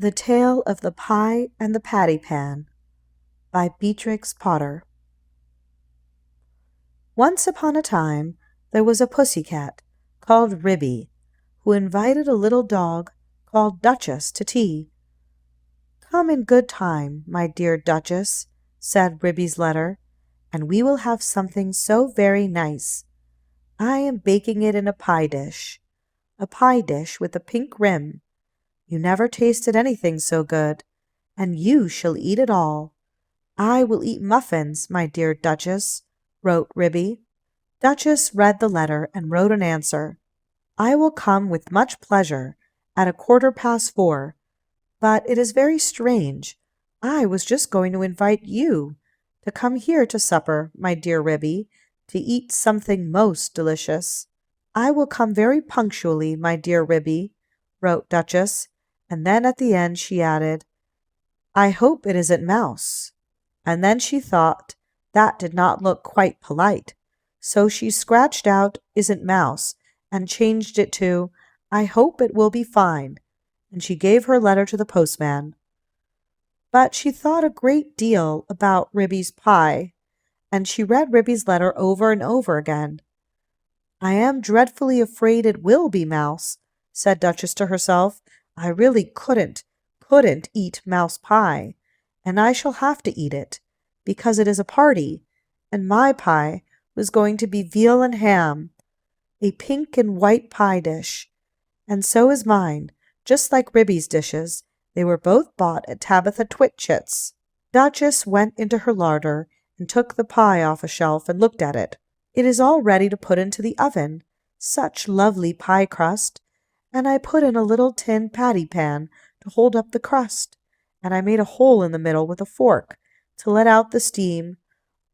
The Tale of the Pie and the Patty Pan by Beatrix Potter. Once upon a time there was a pussy-cat called Ribby, who invited a little dog called Duchess to tea. "Come in good time, my dear Duchess," said Ribby's letter, "and we will have something so very nice. I am baking it in a pie dish with a pink rim. You never tasted anything so good, and you shall eat it all." "I will eat muffins, my dear Duchess," wrote Ribby. Duchess read the letter and wrote an answer. "I will come with much pleasure at 4:15, but it is very strange. I was just going to invite you to come here to supper, my dear Ribby, to eat something most delicious." "I will come very punctually, my dear Ribby," wrote Duchess, and then at the end she added, "I hope it isn't mouse." And then she thought that did not look quite polite, so she scratched out "isn't mouse" and changed it to "I hope it will be fine," and she gave her letter to the postman. But she thought a great deal about Ribby's pie, and she read Ribby's letter over and over again. "I am dreadfully afraid it will be mouse," said Duchess to herself. "I really couldn't eat mouse pie, and I shall have to eat it, because it is a party, and my pie was going to be veal and ham, a pink and white pie dish, and so is mine, just like Ribby's dishes. They were both bought at Tabitha Twitchit's." Duchess went into her larder and took the pie off a shelf and looked at it. "It is all ready to put into the oven. Such lovely pie crust, and I put in a little tin patty pan to hold up the crust, and I made a hole in the middle with a fork to let out the steam.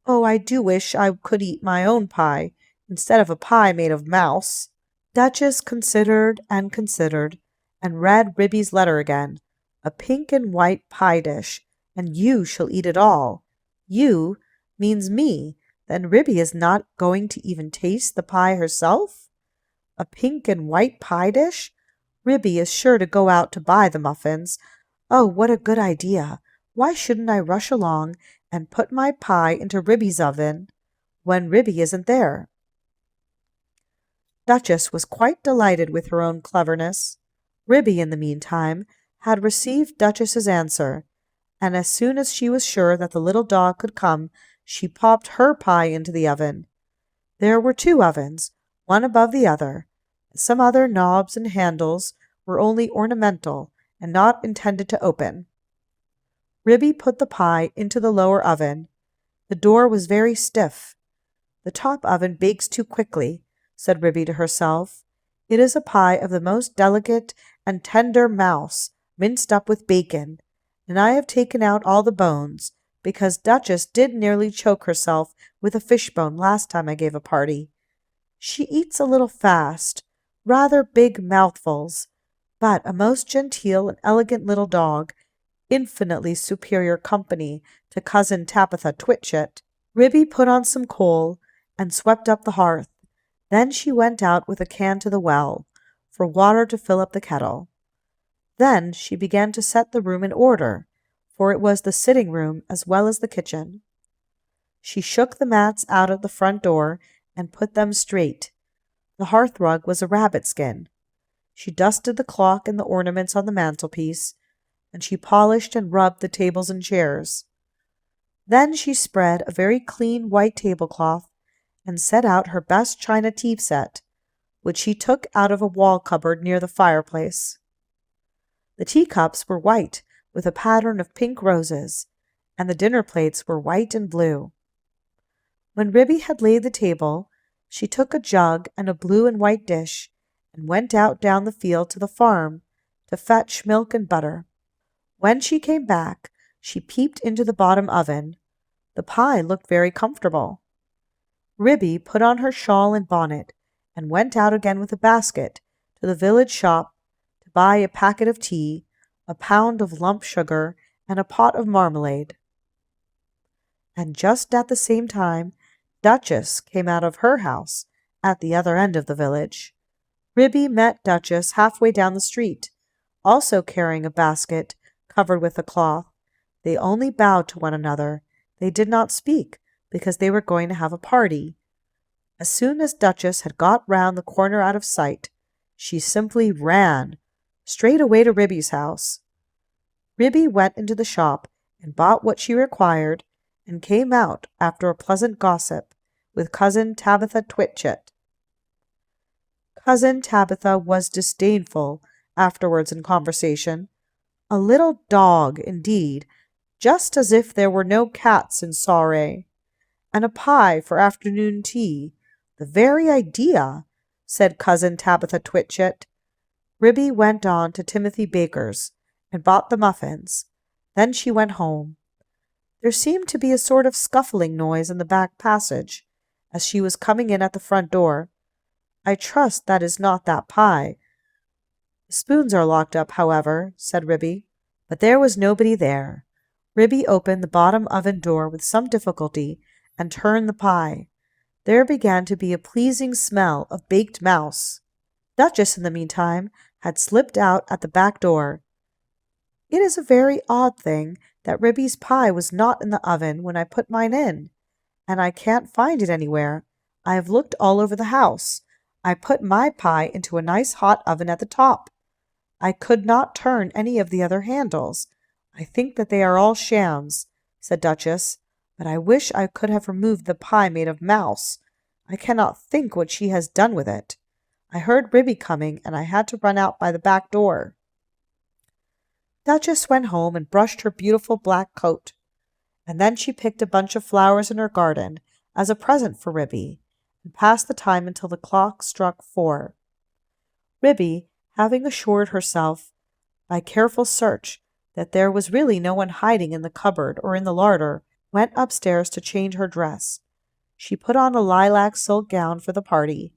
Oh, I do wish I could eat my own pie instead of a pie made of mouse." Duchess considered and read Ribby's letter again. "A pink and white pie dish, and you shall eat it all." "You" means me. Then Ribby is not going to even taste the pie herself? A pink and white pie dish? Ribby is sure to go out to buy the muffins. Oh, what a good idea! Why shouldn't I rush along and put my pie into Ribby's oven when Ribby isn't there? Duchess was quite delighted with her own cleverness. Ribby, in the meantime, had received Duchess's answer, and as soon as she was sure that the little dog could come, she popped her pie into the oven. There were 2 ovens, one above the other. Some other knobs and handles were only ornamental and not intended to open. Ribby put the pie into the lower oven. The door was very stiff. "The top oven bakes too quickly," said Ribby to herself. "It is a pie of the most delicate and tender mouse, minced up with bacon, and I have taken out all the bones, because Duchess did nearly choke herself with a fishbone last time I gave a party. She eats a little fast, rather big mouthfuls, but a most genteel and elegant little dog, infinitely superior company to Cousin Tabitha Twitchit." Ribby put on some coal and swept up the hearth. Then she went out with a can to the well, for water to fill up the kettle. Then she began to set the room in order, for it was the sitting room as well as the kitchen. She shook the mats out of the front door and put them straight. The hearth-rug was a rabbit skin. She dusted the clock and the ornaments on the mantelpiece, and she polished and rubbed the tables and chairs. Then she spread a very clean white tablecloth and set out her best china tea set, which she took out of a wall cupboard near the fireplace. The teacups were white with a pattern of pink roses, and the dinner plates were white and blue. When Ribby had laid the table, she took a jug and a blue and white dish and went out down the field to the farm to fetch milk and butter. When she came back, she peeped into the bottom oven. The pie looked very comfortable. Ribby put on her shawl and bonnet and went out again with a basket to the village shop to buy a packet of tea, a pound of lump sugar, and a pot of marmalade. And just at the same time, Duchess came out of her house at the other end of the village. Ribby met Duchess halfway down the street. also carrying a basket covered with a cloth. They only bowed to one another. They did not speak, because they were going to have a party. As soon as Duchess had got round the corner out of sight, she simply ran straight away to Ribby's house. Ribby went into the shop and bought what she required, and came out after a pleasant gossip with Cousin Tabitha Twitchit. Cousin Tabitha was disdainful afterwards in conversation. A little dog, indeed, just as if there were no cats in Sauray. And a pie for afternoon tea. The very idea, said Cousin Tabitha Twitchit. Ribby went on to Timothy Baker's and bought the muffins. Then she went home. There seemed to be a sort of scuffling noise in the back passage as she was coming in at the front door. I trust that is not that pie. The spoons are locked up, however, said Ribby. But there was nobody there. Ribby opened the bottom oven door with some difficulty and turned the pie. There began to be a pleasing smell of baked mouse. Duchess, in the meantime, had slipped out at the back door. It is a very odd thing that Ribby's pie was not in the oven when I put mine in, and I can't find it anywhere. I have looked all over the house. I put my pie into a nice hot oven at the top. I could not turn any of the other handles. I think that they are all shams, said Duchess, but I wish I could have removed the pie made of mouse. I cannot think what she has done with it. I heard Ribby coming, and I had to run out by the back door. Duchess went home and brushed her beautiful black coat, and then she picked a bunch of flowers in her garden as a present for Ribby, and passed the time until the clock struck 4. Ribby, having assured herself by careful search that there was really no one hiding in the cupboard or in the larder, went upstairs to change her dress. She put on a lilac silk gown for the party,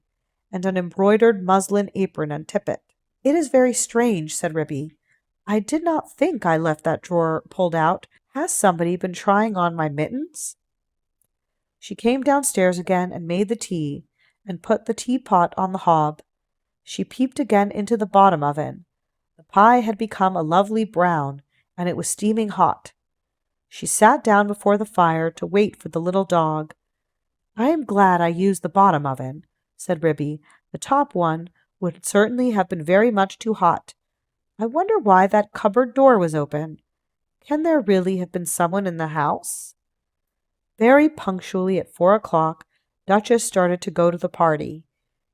and an embroidered muslin apron and tippet. It is very strange, said Ribby. I did not think I left that drawer pulled out. Has somebody been trying on my mittens? She came downstairs again and made the tea, and put the teapot on the hob. She peeped again into the bottom oven. The pie had become a lovely brown, and it was steaming hot. She sat down before the fire to wait for the little dog. I am glad I used the bottom oven, said Ribby. The top one would certainly have been very much too hot. I wonder why that cupboard door was open. Can there really have been someone in the house? Very punctually at 4 o'clock, Duchess started to go to the party.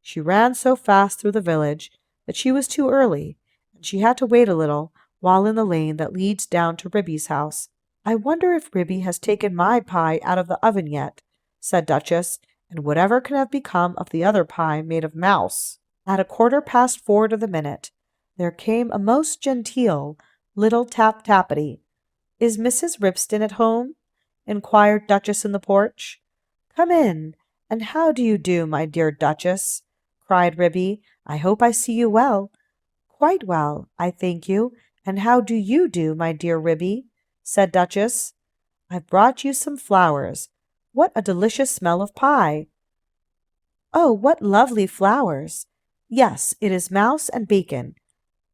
She ran so fast through the village that she was too early, and she had to wait a little while in the lane that leads down to Ribby's house. I wonder if Ribby has taken my pie out of the oven yet, said Duchess, and whatever can have become of the other pie made of mouse. At 4:15 to the minute, there came a most genteel little tap-tappity. Is Mrs. Ribston at home? Inquired Duchess in the porch. Come in, and how do you do, my dear Duchess? Cried Ribby. I hope I see you well. Quite well, I thank you. And how do you do, my dear Ribby? Said Duchess. I've brought you some flowers. What a delicious smell of pie! Oh, what lovely flowers! Yes, it is mouse and bacon.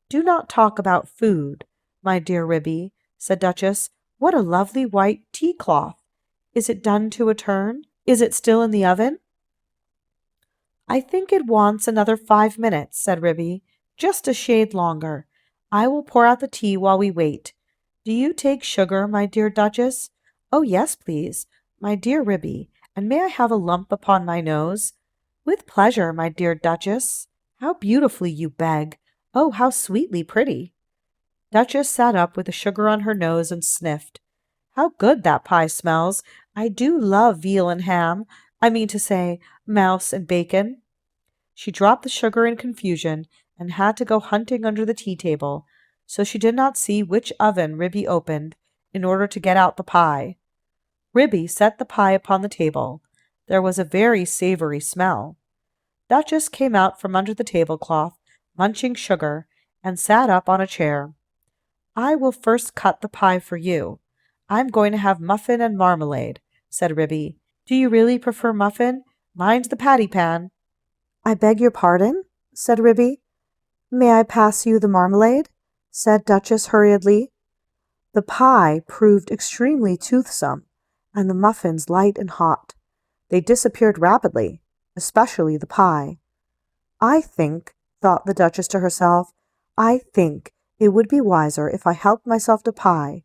Do not talk about food, my dear Ribby, said Duchess. What a lovely white tea-cloth! Is it done to a turn? Is it still in the oven? I think it wants another 5 minutes, said Ribby. Just a shade longer. I will pour out the tea while we wait. Do you take sugar, my dear Duchess? Oh, yes, please, my dear Ribby, and may I have a lump upon my nose? With pleasure, my dear Duchess. How beautifully you beg! Oh, how sweetly pretty! Duchess sat up with the sugar on her nose and sniffed. How good that pie smells! I do love veal and ham. I mean to say, mouse and bacon. She dropped the sugar in confusion and had to go hunting under the tea-table, so she did not see which oven Ribby opened in order to get out the pie. Ribby set the pie upon the table. There was a very savory smell. Duchess came out from under the tablecloth, munching sugar, and sat up on a chair. I will first cut the pie for you. I'm going to have muffin and marmalade, said Ribby. Do you really prefer muffin? Mine's the patty pan. I beg your pardon, said Ribby. May I pass you the marmalade? said Duchess hurriedly. The pie proved extremely toothsome, and the muffins light and hot. They disappeared rapidly, especially the pie. I think, thought the Duchess to herself, I think it would be wiser if I helped myself to pie,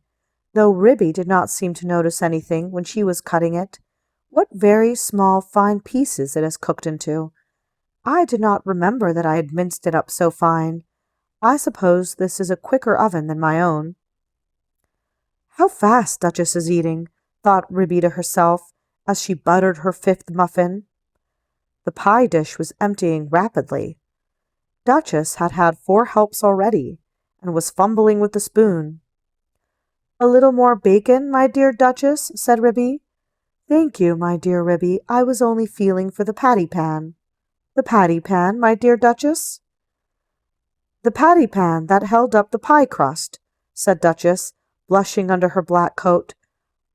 though Ribby did not seem to notice anything when she was cutting it. What very small, fine pieces it is cooked into. I did not remember that I had minced it up so fine. I suppose this is a quicker oven than my own. How fast Duchess is eating, thought Ribby to herself, as she buttered her fifth muffin. The pie dish was emptying rapidly. Duchess had had 4 helps already, and was fumbling with the spoon. "A little more bacon, my dear Duchess," said Ribby. "Thank you, my dear Ribby. I was only feeling for the patty pan." "The patty pan, my dear Duchess?" "The patty pan that held up the pie crust," said Duchess, blushing under her black coat.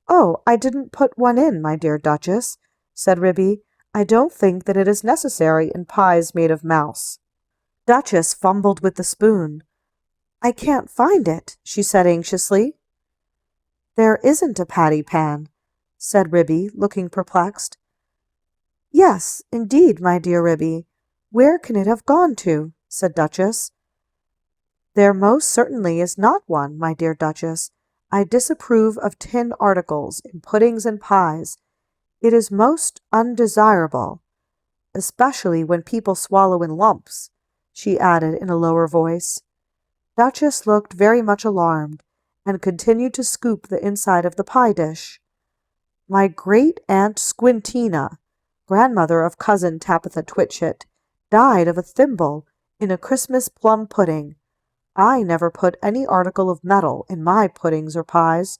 "Oh, I didn't put one in, my dear Duchess," said Ribby. "I don't think that it is necessary in pies made of mouse." Duchess fumbled with the spoon. "I can't find it," she said anxiously. "There isn't a patty pan," said Ribby, looking perplexed. "Yes, indeed, my dear Ribby. Where can it have gone to?" said Duchess. "There most certainly is not one, my dear Duchess. I disapprove of tin articles in puddings and pies. It is most undesirable, especially when people swallow in lumps," she added in a lower voice. Duchess looked very much alarmed, and continued to scoop the inside of the pie dish. "My great-aunt Squintina, grandmother of cousin Tabitha Twitchit, died of a thimble in a Christmas plum pudding. I never put any article of metal in my puddings or pies."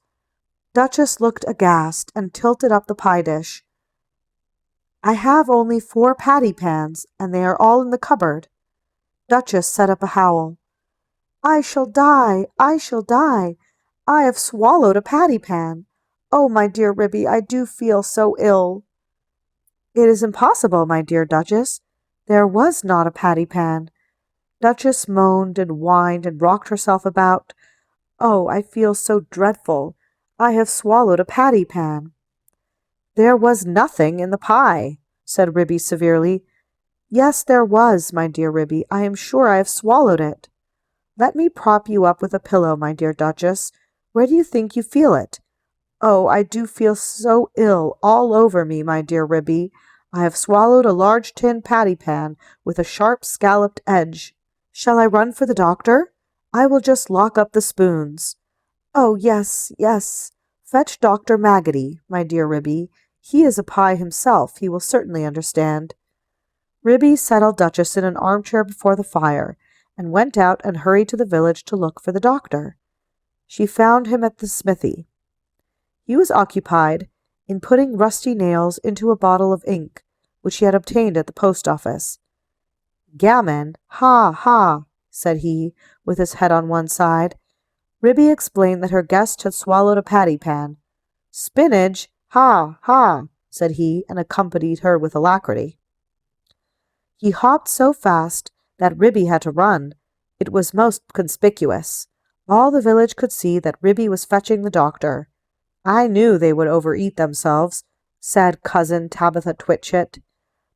Duchess looked aghast and tilted up the pie dish. "I have only 4 patty pans, and they are all in the cupboard." Duchess set up a howl. "I shall die! I shall die! I have swallowed a patty pan. Oh, my dear Ribby, I do feel so ill." "It is impossible, my dear Duchess. There was not a patty pan." Duchess moaned and whined and rocked herself about. "Oh, I feel so dreadful. I have swallowed a patty pan." "There was nothing in the pie," said Ribby severely. "Yes, there was, my dear Ribby. I am sure I have swallowed it." "Let me prop you up with a pillow, my dear Duchess. Where do you think you feel it?" "Oh, I do feel so ill all over me, my dear Ribby. I have swallowed a large tin patty pan with a sharp scalloped edge. Shall I run for the doctor? I will just lock up the spoons." "Oh, yes, yes. Fetch Dr. Maggotty, my dear Ribby. He is a pie himself. He will certainly understand." Ribby settled Duchess in an armchair before the fire, and went out and hurried to the village to look for the doctor. She found him at the smithy. He was occupied in putting rusty nails into a bottle of ink, which he had obtained at the post office. "Gammon, ha, ha," said he, with his head on one side. Ribby explained that her guest had swallowed a patty pan. "Spinach, ha, ha," said he, and accompanied her with alacrity. He hopped so fast that Ribby had to run. It was most conspicuous. All the village could see that Ribby was fetching the doctor. "I knew they would overeat themselves," said cousin Tabitha Twitchit.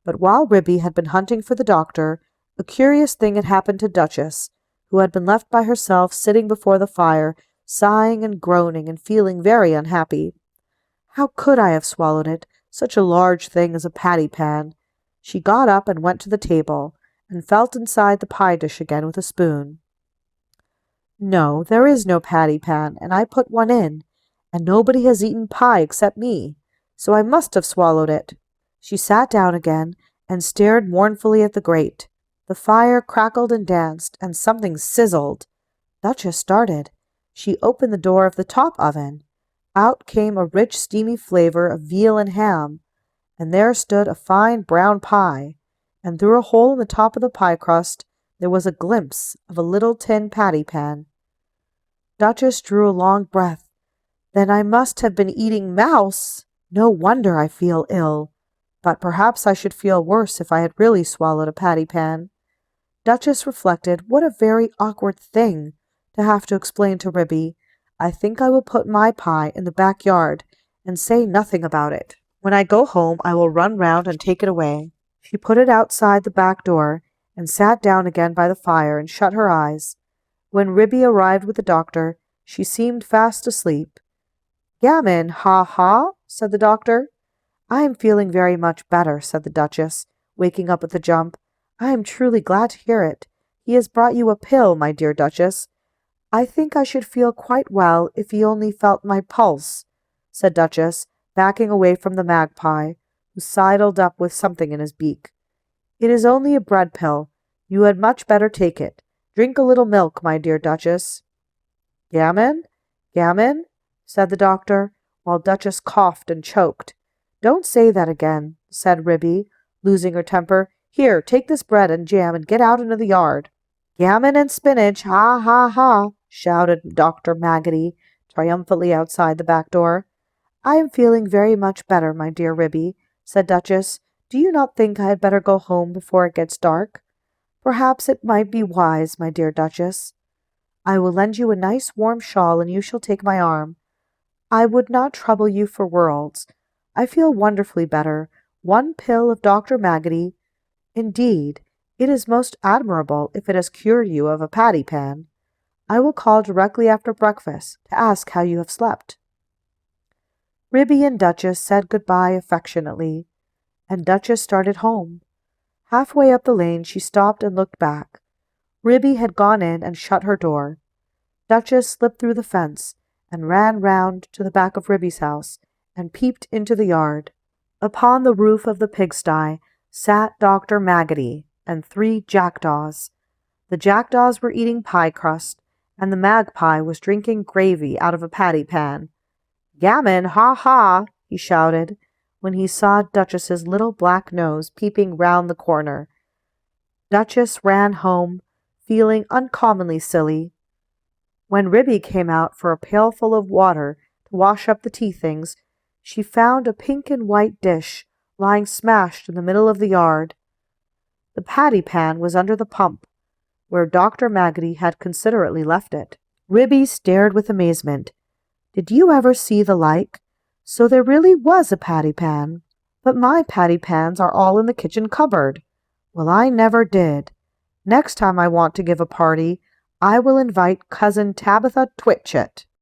But while Ribby had been hunting for the doctor, a curious thing had happened to Duchess, who had been left by herself sitting before the fire, sighing and groaning and feeling very unhappy. "How could I have swallowed it, such a large thing as a patty pan?" She got up and went to the table, and felt inside the pie dish again with a spoon. "No, there is no patty pan, and I put one in, and nobody has eaten pie except me, so I must have swallowed it." She sat down again and stared mournfully at the grate. The fire crackled and danced, and something sizzled. Duchess started. She opened the door of the top oven. Out came a rich, steamy flavor of veal and ham, and there stood a fine brown pie, and through a hole in the top of the pie crust there was a glimpse of a little tin patty pan. Duchess drew a long breath. "Then I must have been eating mouse! No wonder I feel ill. But perhaps I should feel worse if I had really swallowed a patty pan." Duchess reflected what a very awkward thing to have to explain to Ribby. I think I will put my pie in the backyard and say nothing about it. When I go home, I will run round and take it away. She put it outside the back door and sat down again by the fire and shut her eyes. When Ribby arrived with the doctor, she seemed fast asleep. Gammon, ha ha, said the doctor. I am feeling very much better, said the Duchess, waking up with a jump. I am truly glad to hear it. He has brought you a pill, my dear Duchess. I think I should feel quite well if he only felt my pulse, said Duchess, backing away from the magpie, who sidled up with something in his beak. It is only a bread pill. You had much better take it. Drink a little milk, my dear Duchess. Gammon? Gammon? Said the doctor, while Duchess coughed and choked. Don't say that again, said Ribby, losing her temper. Here, take this bread and jam and get out into the yard. Gammon and spinach, ha, ha, ha, shouted Dr. Maggotty triumphantly outside the back door. I am feeling very much better, my dear Ribby, said Duchess. Do you not think I had better go home before it gets dark? Perhaps it might be wise, my dear Duchess. I will lend you a nice warm shawl, and you shall take my arm. I would not trouble you for worlds. I feel wonderfully better. One pill of Dr. Maggotty. Indeed, it is most admirable if it has cured you of a patty pan. I will call directly after breakfast to ask how you have slept. Ribby and Duchess said good-bye affectionately, and Duchess started home. Halfway up the lane she stopped and looked back. Ribby had gone in and shut her door. Duchess slipped through the fence and ran round to the back of Ribby's house and peeped into the yard. Upon the roof of the pigsty sat Dr. Maggotty and 3 jackdaws. The jackdaws were eating pie crust, and the magpie was drinking gravy out of a patty pan. Gammon, ha ha, he shouted, when he saw Duchess's little black nose peeping round the corner. Duchess ran home, feeling uncommonly silly. When Ribby came out for a pailful of water to wash up the tea things, she found a pink and white dish lying smashed in the middle of the yard. The patty pan was under the pump, where Dr. Maggotty had considerately left it. Ribby stared with amazement. Did you ever see the like? So there really was a patty pan. But my patty pans are all in the kitchen cupboard. Well, I never did. Next time I want to give a party, I will invite Cousin Tabitha Twitchit.